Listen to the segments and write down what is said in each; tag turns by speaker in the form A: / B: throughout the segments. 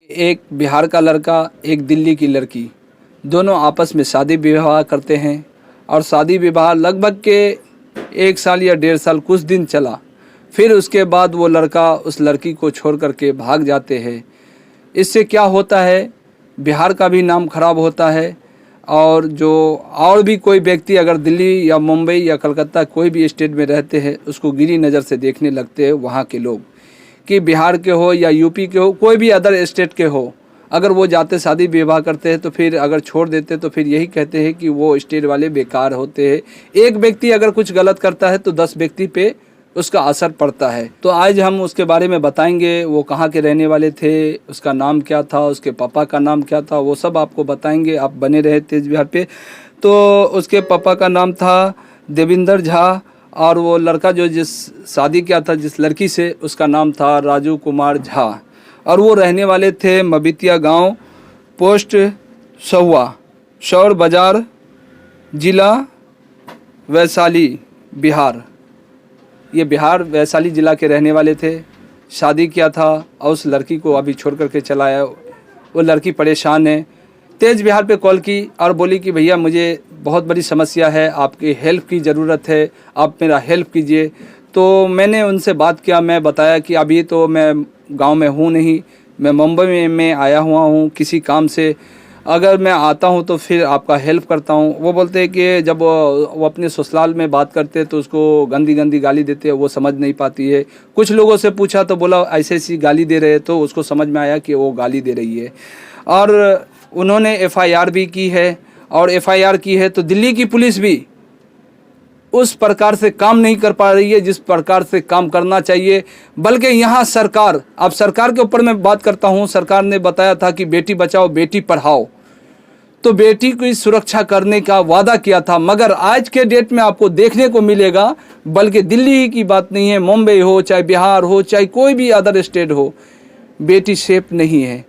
A: एक बिहार का लड़का, एक दिल्ली की लड़की, दोनों आपस में शादी विवाह करते हैं और शादी विवाह लगभग के 1 साल या 1.5 साल कुछ दिन चला। फिर उसके बाद वो लड़का उस लड़की को छोड़ करके भाग जाते हैं। इससे क्या होता है, बिहार का भी नाम खराब होता है और भी कोई व्यक्ति अगर दिल्ली या मुंबई या कलकत्ता कोई भी स्टेट में रहते हैं उसको गिरी नज़र से देखने लगते हैं वहाँ के लोग, कि बिहार के हो या यूपी के हो, कोई भी अदर स्टेट के हो, अगर वो जाते शादी विवाह करते हैं तो फिर अगर छोड़ देते तो फिर यही कहते हैं कि वो स्टेट वाले बेकार होते हैं। एक व्यक्ति अगर कुछ गलत करता है तो 10 व्यक्ति पे उसका असर पड़ता है। तो आज हम उसके बारे में बताएंगे, वो कहाँ के रहने वाले थे, उसका नाम क्या था, उसके पापा का नाम क्या था, वो सब आपको बताएंगे। आप बने रहे तेज बिहार पे। तो उसके पापा का नाम था देविंदर झा और वो लड़का जो जिस शादी किया था जिस लड़की से, उसका नाम था राजू कुमार झा और वो रहने वाले थे मबितिया गांव, पोस्ट सहुआ, शौर बाज़ार, ज़िला वैशाली, बिहार। ये बिहार वैशाली ज़िला के रहने वाले थे। शादी किया था और उस लड़की को अभी छोड़ करके चला आया। वो लड़की परेशान है, तेज बिहार पे कॉल की और बोली कि भैया मुझे बहुत बड़ी समस्या है, आपकी हेल्प की ज़रूरत है, आप मेरा हेल्प कीजिए। तो मैंने उनसे बात किया, मैं बताया कि अभी तो मैं गांव में हूँ नहीं, मैं मुंबई में आया हुआ हूँ किसी काम से, अगर मैं आता हूँ तो फिर आपका हेल्प करता हूँ। वो बोलते हैं कि जब वो अपने ससुराल में बात करते हैं तो उसको गंदी गंदी गाली देते हैं, वो समझ नहीं पाती है। कुछ लोगों से पूछा तो बोला ऐसे ऐसी गाली दे रहे, तो उसको समझ में आया कि वो गाली दे रही है और उन्होंने FIR भी की है और FIR की है। तो दिल्ली की पुलिस भी उस प्रकार से काम नहीं कर पा रही है जिस प्रकार से काम करना चाहिए, बल्कि यहाँ सरकार, अब सरकार के ऊपर मैं बात करता हूँ। सरकार ने बताया था कि बेटी बचाओ बेटी पढ़ाओ, तो बेटी की सुरक्षा करने का वादा किया था, मगर आज के डेट में आपको देखने को मिलेगा, बल्कि दिल्ली ही की बात नहीं है, मुंबई हो चाहे बिहार हो चाहे कोई भी अदर स्टेट हो, बेटी सेफ नहीं है।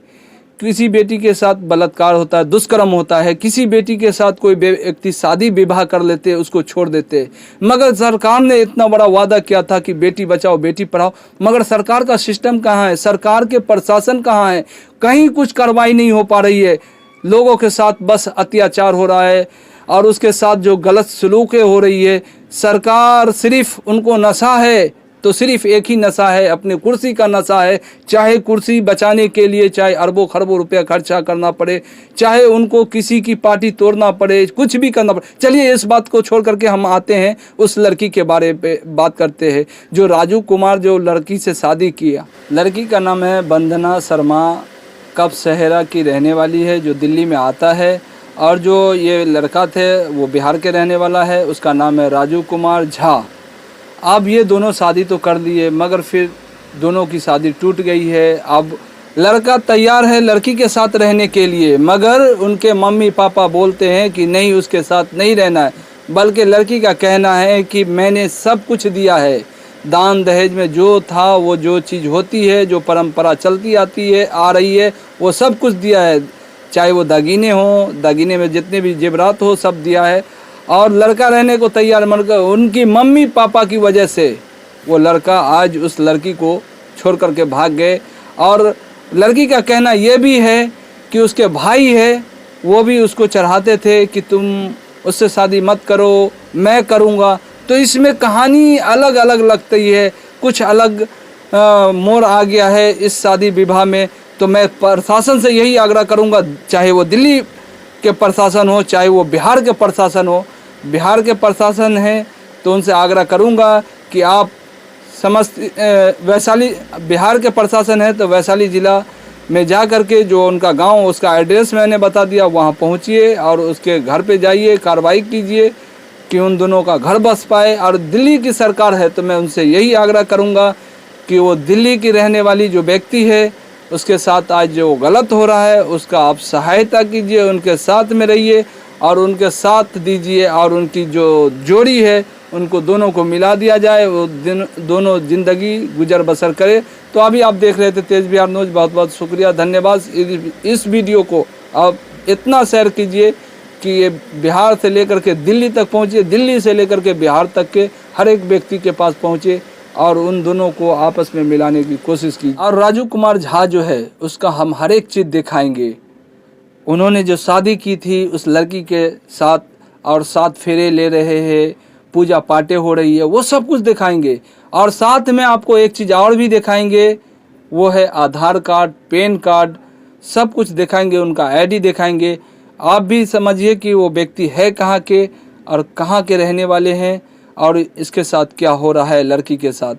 A: किसी बेटी के साथ बलात्कार होता है, दुष्कर्म होता है, किसी बेटी के साथ कोई व्यक्ति शादी विवाह कर लेते हैं, उसको छोड़ देते हैं। मगर सरकार ने इतना बड़ा वादा किया था कि बेटी बचाओ बेटी पढ़ाओ, मगर सरकार का सिस्टम कहाँ है, सरकार के प्रशासन कहाँ है, कहीं कुछ कार्रवाई नहीं हो पा रही है। लोगों के साथ बस अत्याचार हो रहा है और उसके साथ जो गलत सलूकें हो रही है। सरकार सिर्फ उनको नशा है तो सिर्फ एक ही नशा है, अपने कुर्सी का नशा है। चाहे कुर्सी बचाने के लिए चाहे अरबों खरबों रुपया खर्चा करना पड़े, चाहे उनको किसी की पार्टी तोड़ना पड़े, कुछ भी करना पड़े। चलिए इस बात को छोड़ करके हम आते हैं उस लड़की के बारे पे बात करते हैं जो राजू कुमार जो लड़की से शादी किया। लड़की का नाम है वंदना शर्मा, कब शहरा की रहने वाली है, जो दिल्ली में आता है। और जो ये लड़का थे वो बिहार के रहने वाला है, उसका नाम है राजू कुमार झा। अब ये दोनों शादी तो कर लिए मगर फिर दोनों की शादी टूट गई है। अब लड़का तैयार है लड़की के साथ रहने के लिए, मगर उनके मम्मी पापा बोलते हैं कि नहीं, उसके साथ नहीं रहना है, बल्कि लड़की का कहना है कि मैंने सब कुछ दिया है, दान दहेज में जो था, वो जो चीज़ होती है, जो परंपरा चलती आती है आ रही है, वो सब कुछ दिया है, चाहे वो दागिने हों, दागिने में जितने भी जेवरात हो सब दिया है। और लड़का रहने को तैयार, मगर उनकी मम्मी पापा की वजह से वो लड़का आज उस लड़की को छोड़ करके भाग गए। और लड़की का कहना ये भी है कि उसके भाई है वो भी उसको चढ़ाते थे कि तुम उससे शादी मत करो, मैं करूँगा। तो इसमें कहानी अलग अलग लगती है, कुछ अलग मोड़ आ गया है इस शादी विवाह में। तो मैं प्रशासन से यही आग्रह करूँगा, चाहे वो दिल्ली के प्रशासन हो चाहे वो बिहार के प्रशासन हो, बिहार के प्रशासन है तो उनसे आग्रह करूंगा कि आप समस्त वैशाली, बिहार के प्रशासन है तो वैशाली ज़िला में जा कर के जो उनका गांव, उसका एड्रेस मैंने बता दिया, वहां पहुंचिए और उसके घर पे जाइए, कार्रवाई कीजिए कि उन दोनों का घर बस पाए। और दिल्ली की सरकार है तो मैं उनसे यही आग्रह करूंगा कि वो दिल्ली की रहने वाली जो व्यक्ति है उसके साथ आज जो गलत हो रहा है उसका आप सहायता कीजिए, उनके साथ में रहिए और उनके साथ दीजिए और उनकी जो जोड़ी है उनको दोनों को मिला दिया जाए, वो दोनों ज़िंदगी गुजर बसर करे। तो अभी आप देख रहे थे तेज बिहार न्यूज़, बहुत बहुत शुक्रिया, धन्यवाद। इस वीडियो को आप इतना शेयर कीजिए कि ये बिहार से लेकर के दिल्ली तक पहुँचे, दिल्ली से लेकर के बिहार तक के हर एक व्यक्ति के पास पहुँचे और उन दोनों को आपस में मिलाने की कोशिश की। और राजू कुमार झा जो है उसका हम हर एक चीज़ दिखाएंगे। उन्होंने जो शादी की थी उस लड़की के साथ और 7 फेरे ले रहे हैं, पूजा पाठें हो रही है, वो सब कुछ दिखाएंगे। और साथ में आपको एक चीज़ और भी दिखाएंगे, वो है आधार कार्ड, पैन कार्ड, सब कुछ दिखाएंगे, उनका आईडी दिखाएंगे। आप भी समझिए कि वो व्यक्ति है कहाँ के और कहाँ के रहने वाले हैं और इसके साथ क्या हो रहा है लड़की के साथ।